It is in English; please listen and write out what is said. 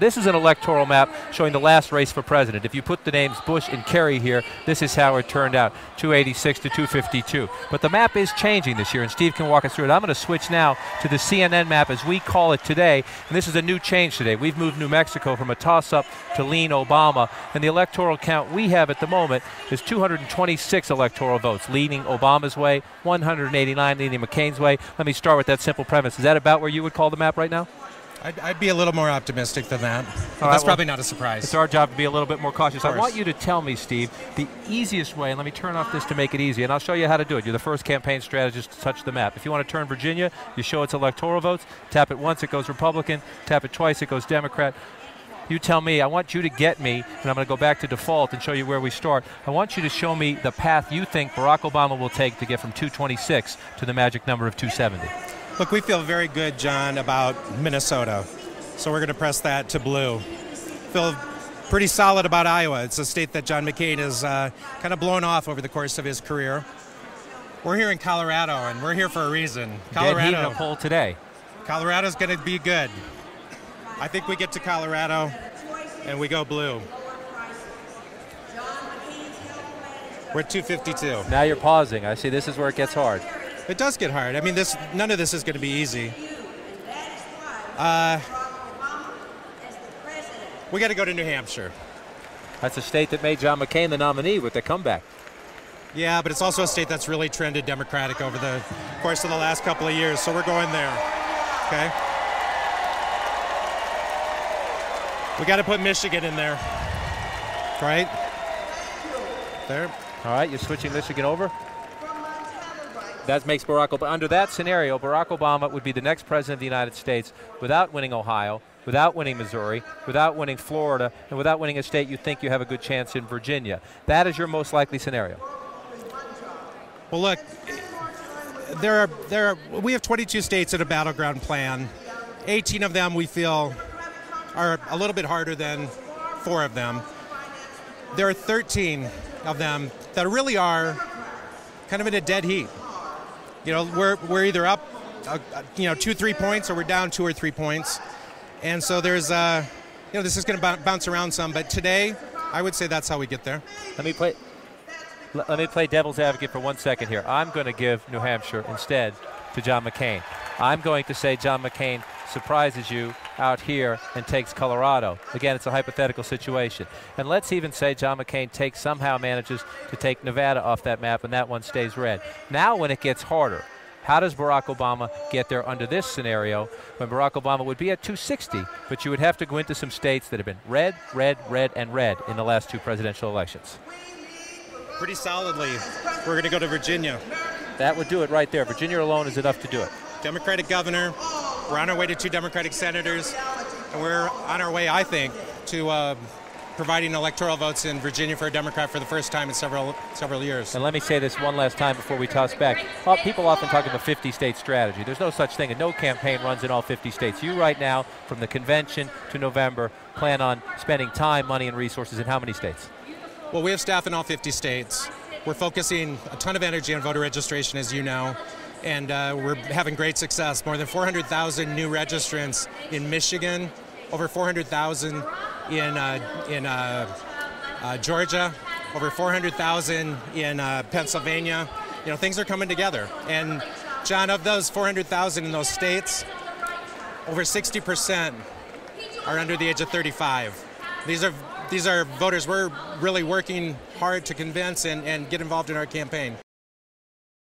This is an electoral map showing the last race for president. If you put the names Bush and Kerry here, this is how it turned out, 286 to 252. But the map is changing this year, and Steve can walk us through it. I'm going to switch now to the CNN map as we call it today, and this is a new change today. We've moved New Mexico from a toss-up to lean Obama, and the electoral count we have at the moment is 226 electoral votes, leaning Obama's way, 189 leaning McCain's way. Let me start with that simple premise. Is that about where you would call the map right now? I'd be a little more optimistic than that. That's probably not a surprise. It's our job to be a little bit more cautious. I want you to tell me, Steve, the easiest way, and let me turn off this to make it easy, and I'll show you how to do it. You're the first campaign strategist to touch the map. If you want to turn Virginia, you show its electoral votes. Tap it once, it goes Republican. Tap it twice, it goes Democrat. You tell me, I want you to get me, and I'm going to go back to default and show you where we start. I want you to show me the path you think Barack Obama will take to get from 226 to the magic number of 270. Look, we feel very good, John, about Minnesota. So we're going to press that to blue. Feel pretty solid about Iowa. It's a state that John McCain has kind of blown off over the course of his career. We're here in Colorado, and we're here for a reason. Colorado in a poll today. Colorado's going to be good. I think we get to Colorado, and we go blue. We're at 252. Now you're pausing. I see this is where it gets hard. It does get hard. I mean, none of this is going to be easy. We got to go to New Hampshire. That's a state that made John McCain the nominee with the comeback. Yeah, but it's also a state that's really trended Democratic over the course of the last couple of years, so we're going there. Okay? We got to put Michigan in there. Right? There. All right, you're switching Michigan over? That makes Barack Obama, under that scenario, Barack Obama would be the next president of the United States without winning Ohio, without winning Missouri, without winning Florida, and without winning a state you think you have a good chance in Virginia. That is your most likely scenario. Well, look, we have 22 states in a battleground plan. 18 of them we feel are a little bit harder than 4 of them. There are 13 of them that really are kind of in a dead heat. You know, we're either up, 2-3 points, or we're down 2 or 3 points, and so there's, this is going to bounce around some. But today, I would say that's how we get there. Let me play devil's advocate for 1 second here. I'm going to give New Hampshire instead to John McCain. I'm going to say John McCain surprises you out here and takes Colorado. Again, it's a hypothetical situation. And let's even say John McCain somehow manages to take Nevada off that map, and that one stays red. Now when it gets harder, how does Barack Obama get there under this scenario when Barack Obama would be at 260, but you would have to go into some states that have been red, red, red, and red in the last 2 presidential elections? Pretty solidly, we're going to go to Virginia. That would do it right there. Virginia alone is enough to do it. Democratic governor. We're on our way to 2 Democratic senators, and we're on our way, I think, to providing electoral votes in Virginia for a Democrat for the first time in several years. And let me say this one last time before we toss back. Well, people often talk about a 50-state strategy. There's no such thing, and no campaign runs in all 50 states. You right now, from the convention to November, plan on spending time, money, and resources in how many states? Well, we have staff in all 50 states. We're focusing a ton of energy on voter registration, as you know. And we're having great success. More than 400,000 new registrants in Michigan, over 400,000 in Georgia, over 400,000 in Pennsylvania. You know, things are coming together. And John, of those 400,000 in those states, over 60% are under the age of 35. These are voters we're really working hard to convince and get involved in our campaign.